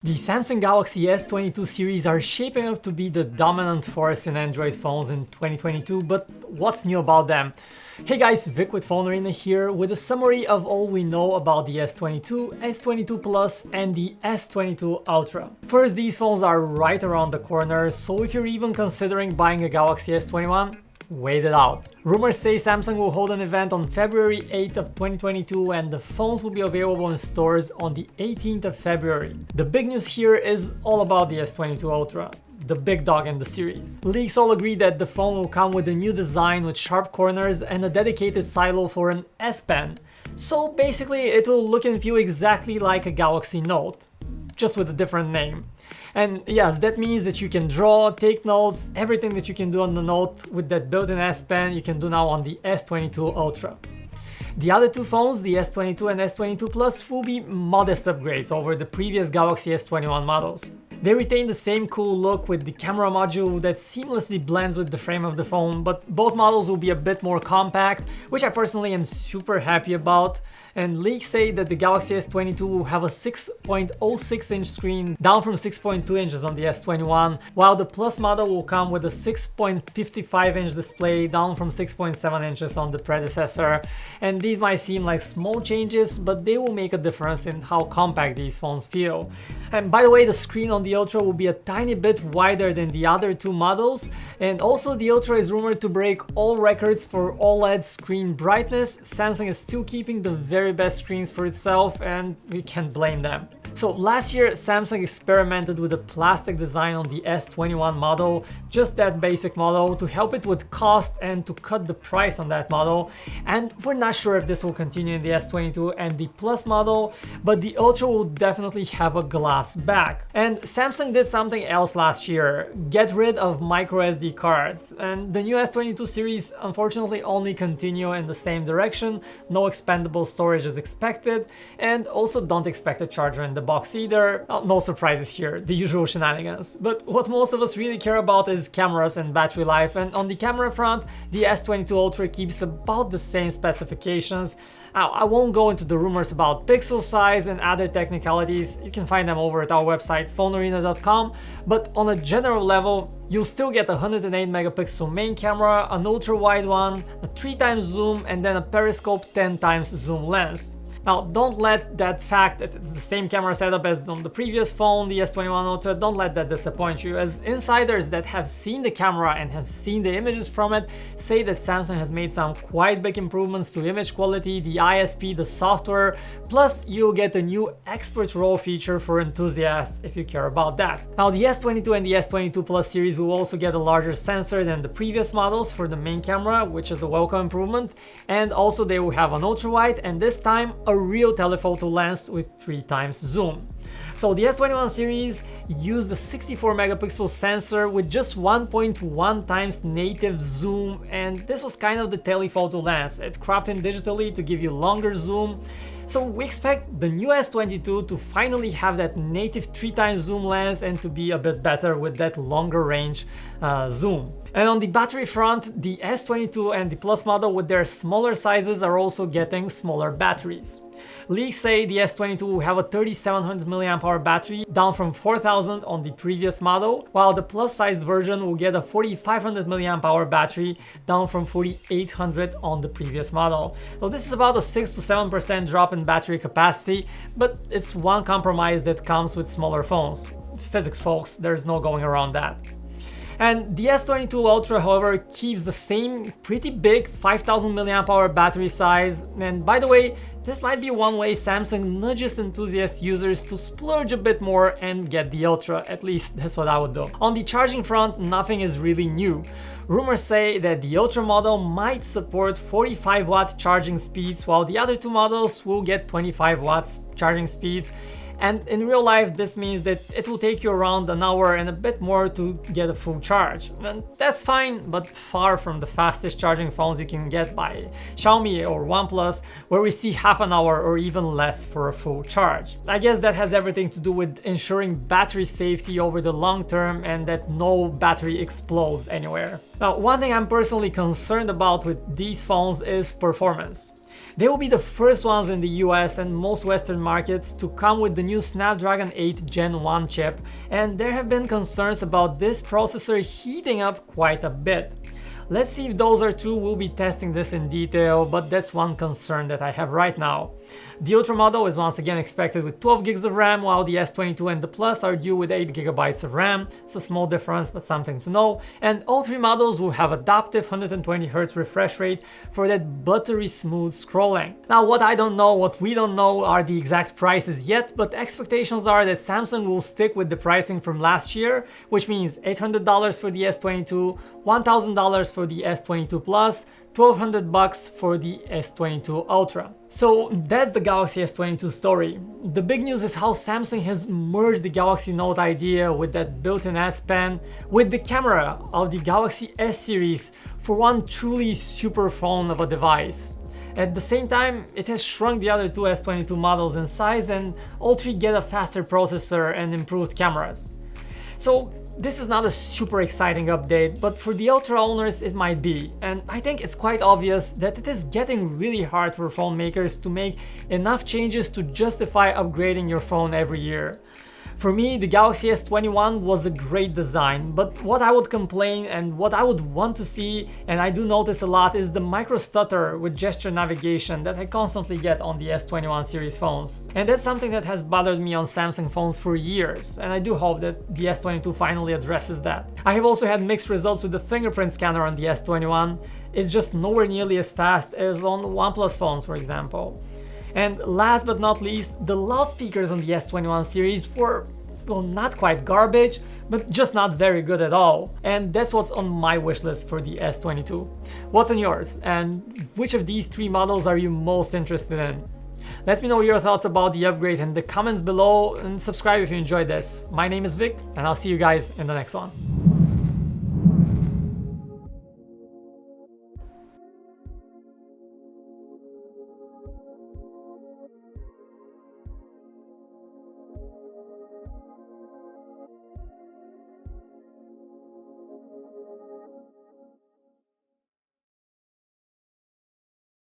The Samsung Galaxy S22 series are shaping up to be the dominant force in Android phones in 2022, but what's new about them? Hey guys, Vic with PhoneArena here with a summary of all we know about the S22, S22 Plus and the S22 Ultra. First, these phones are right around the corner, so if you're even considering buying a Galaxy S21, wait it out. Rumors say Samsung will hold an event on February 8th of 2022 and the phones will be available in stores on the 18th of February. The big news here is all about the S22 Ultra, the big dog in the series. Leaks all agree that the phone will come with a new design with sharp corners and a dedicated silo for an S Pen. So basically it will look and feel exactly like a Galaxy Note, just with a different name. And yes, that means that you can draw, take notes, everything that you can do on the Note with that built-in S Pen you can do now on the S22 Ultra. The other two phones, the S22 and S22 Plus, will be modest upgrades over the previous Galaxy S21 models. They retain the same cool look with the camera module that seamlessly blends with the frame of the phone, but both models will be a bit more compact, which I personally am super happy about. And leaks say that the Galaxy S22 will have a 6.06-inch screen, down from 6.2 inches on the S21, while the Plus model will come with a 6.55-inch display, down from 6.7 inches on the predecessor. And these might seem like small changes, but they will make a difference in how compact these phones feel. And by the way, the screen on the Ultra will be a tiny bit wider than the other two models, and also the Ultra is rumored to break all records for OLED screen brightness. Samsung is still keeping the very best screens for itself, and we can't blame them. So last year Samsung experimented with a plastic design on the S21 model, just that basic model, to help it with cost and to cut the price on that model, and we're not sure if this will continue in the S22 and the Plus model, but the Ultra will definitely have a glass back. And Samsung did something else last year, get rid of micro SD cards, and the new S22 series unfortunately only continue in the same direction. No expandable storage is expected, and also don't expect a charger in the box either. No surprises here, the usual shenanigans. But what most of us really care about is cameras and battery life, and on the camera front, the S22 Ultra keeps about the same specifications. I won't go into the rumors about pixel size and other technicalities, you can find them over at our website PhoneArena.com, but on a general level, you'll still get a 108 megapixel main camera, an ultra wide one, a 3x zoom, and then a periscope 10x zoom lens. Now, don't let that fact that it's the same camera setup as on the previous phone, the S21 Ultra, don't let that disappoint you, as insiders that have seen the camera and have seen the images from it say that Samsung has made some quite big improvements to image quality, the ISP, the software, plus you'll get a new expert RAW feature for enthusiasts if you care about that. Now, the S22 and the S22 Plus series will also get a larger sensor than the previous models for the main camera, which is a welcome improvement, and also they will have an ultra wide, and this time a real telephoto lens with 3x zoom. So the S21 series used a 64 megapixel sensor with just 1.1 times native zoom, and this was kind of the telephoto lens. It cropped in digitally to give you longer zoom. So we expect the new S22 to finally have that native 3x zoom lens and to be a bit better with that longer range zoom. And on the battery front, the S22 and the Plus model with their smaller sizes are also getting smaller batteries. Leaks say the S22 will have a 3700 mAh battery, down from 4000 on the previous model, while the Plus sized version will get a 4500 mAh battery, down from 4800 on the previous model. So this is about a 6 to 7% drop in battery capacity, but it's one compromise that comes with smaller phones. Physics, folks, there's no going around that. And the S22 Ultra, however, keeps the same pretty big 5000 mAh battery size. And by the way, this might be one way Samsung nudges enthusiast users to splurge a bit more and get the Ultra. At least that's what I would do. On the charging front, nothing is really new. Rumors say that the Ultra model might support 45-watt charging speeds, while the other two models will get 25 watts charging speeds. And in real life, this means that it will take you around an hour and a bit more to get a full charge. And that's fine, but far from the fastest charging phones you can get by Xiaomi or OnePlus, where we see half an hour or even less for a full charge. I guess that has everything to do with ensuring battery safety over the long term and that no battery explodes anywhere. Now, one thing I'm personally concerned about with these phones is performance. They will be the first ones in the US and most Western markets to come with the new Snapdragon 8 Gen 1 chip, and there have been concerns about this processor heating up quite a bit. Let's see if those are true. We'll be testing this in detail, but that's one concern that I have right now. The Ultra model is once again expected with 12 gigs of RAM, while the S22 and the Plus are due with 8 gigabytes of RAM. It's a small difference, but something to know. And all three models will have adaptive 120Hz refresh rate for that buttery smooth scrolling. Now, what we don't know are the exact prices yet, but expectations are that Samsung will stick with the pricing from last year, which means $800 for the S22, $1,000 for the S22 Plus, $1,200 for the S22 Ultra. So that's the Galaxy S22 story. The big news is how Samsung has merged the Galaxy Note idea with that built-in S Pen with the camera of the Galaxy S series for one truly super phone of a device. At the same time, it has shrunk the other two S22 models in size, and all three get a faster processor and improved cameras. So this is not a super exciting update, but for the Ultra owners it might be, and I think it's quite obvious that it is getting really hard for phone makers to make enough changes to justify upgrading your phone every year. For me, the Galaxy S21 was a great design, but what I would complain and what I would want to see, and I do notice a lot, is the micro stutter with gesture navigation that I constantly get on the S21 series phones. And that's something that has bothered me on Samsung phones for years, and I do hope that the S22 finally addresses that. I have also had mixed results with the fingerprint scanner on the S21. It's just nowhere nearly as fast as on OnePlus phones, for example. And last but not least, the loudspeakers on the S21 series were, well, not quite garbage, but just not very good at all. And that's what's on my wish list for the S22. What's on yours? And which of these three models are you most interested in? Let me know your thoughts about the upgrade in the comments below, and subscribe if you enjoyed this. My name is Vic, and I'll see you guys in the next one.